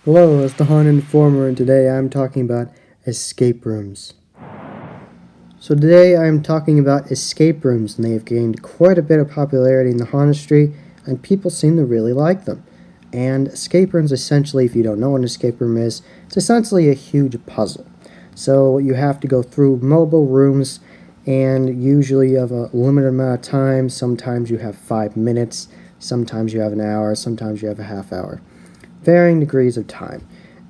Hello, it's the Haunted Informer, and today I'm talking about escape rooms. So today I'm talking about escape rooms, and they have gained quite a bit of popularity in the haunt industry, and people seem to really like them. And escape rooms, essentially, if you don't know what an escape room is, it's essentially a huge puzzle. So you have to go through multiple rooms, and usually you have a limited amount of time. Sometimes you have 5 minutes, sometimes you have an hour, sometimes you have a half hour. Varying degrees of time.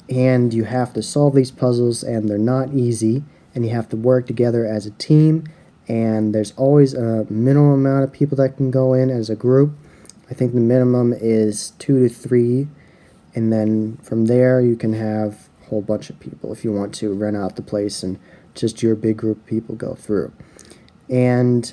And you have to solve these puzzles, and they're not easy, and you have to work together as a team, and there's always a minimum amount of people that can go in as a group. I think the minimum is 2 to 3, and then from there you can have a whole bunch of people if you want to rent out the place and just your big group of people go through. And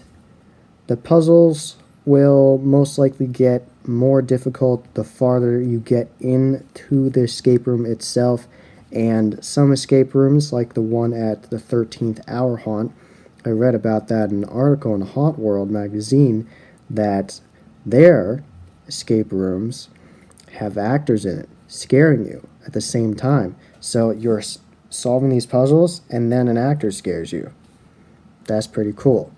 the puzzles will most likely get more difficult the farther you get into the escape room itself, and some escape rooms, like the one at the 13th Hour Haunt, I read about that in an article in Haunt World magazine, that their escape rooms have actors in it scaring you at the same time. So you're solving these puzzles and then an actor scares you. That's pretty cool.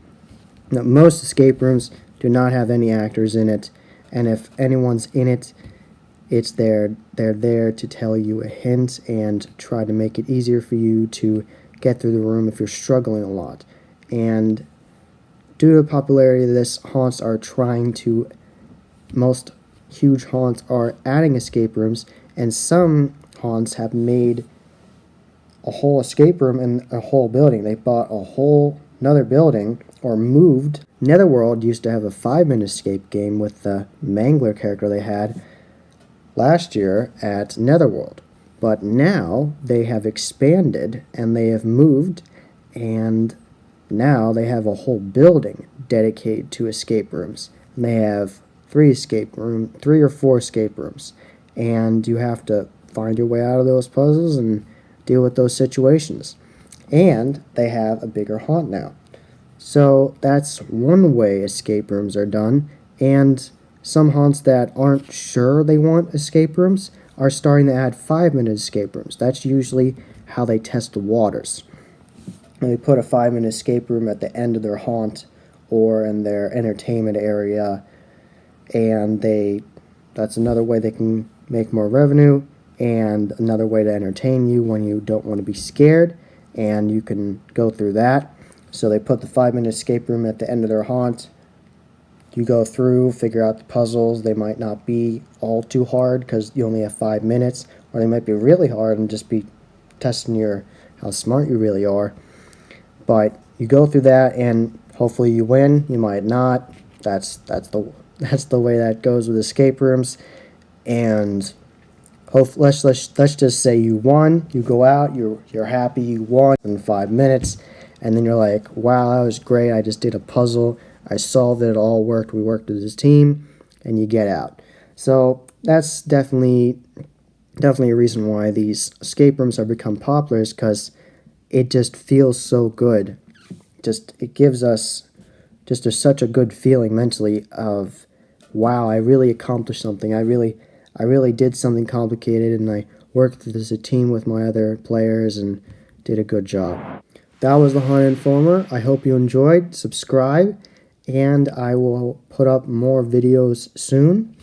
Now, most escape rooms do not have any actors in it, and if anyone's in it, they're there to tell you a hint and try to make it easier for you to get through the room if you're struggling a lot. And due to the popularity of this, most huge haunts are adding escape rooms, and some haunts have made a whole escape room in a whole building. They bought a whole another building or moved. Netherworld used to have a 5-minute escape game with the Mangler character they had last year at Netherworld. But now they have expanded and they have moved, and now they have a whole building dedicated to escape rooms. And they have 3 or 4 escape rooms, and you have to find your way out of those puzzles and deal with those situations. And they have a bigger haunt now. So that's one way escape rooms are done, and some haunts that aren't sure they want escape rooms are starting to add 5-minute escape rooms. That's usually how they test the waters. They put a 5-minute escape room at the end of their haunt or in their entertainment area, and that's another way they can make more revenue and another way to entertain you when you don't want to be scared, and you can go through that. So they put the 5-minute escape room at the end of their haunt. You go through, figure out the puzzles. They might not be all too hard because you only have 5 minutes, or they might be really hard and just be testing how smart you really are. But you go through that, and hopefully you win. You might not. That's the way that goes with escape rooms. And let's just say you won. You go out. You're happy. You won in 5 minutes. And then you're like, wow, that was great. I just did a puzzle. I solved it. It all worked. We worked as a team. And you get out. So that's definitely a reason why these escape rooms have become popular, is because it just feels so good. It gives us such a good feeling mentally of, wow, I really accomplished something. I really did something complicated, and I worked as a team with my other players and did a good job. That was the Haunted Informer. I hope you enjoyed. Subscribe, and I will put up more videos soon.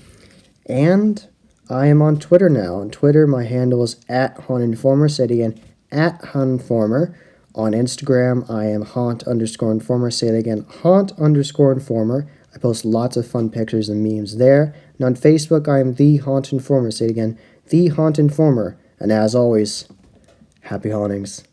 And I am on Twitter now. On Twitter, my handle is @HauntInformer. Say it again, @HauntInformer. On Instagram, I am Haunt_Informer. Say it again, Haunt_Informer. I post lots of fun pictures and memes there. And on Facebook, I am The Haunt Informer. Say it again, The Haunt Informer. And as always, happy hauntings.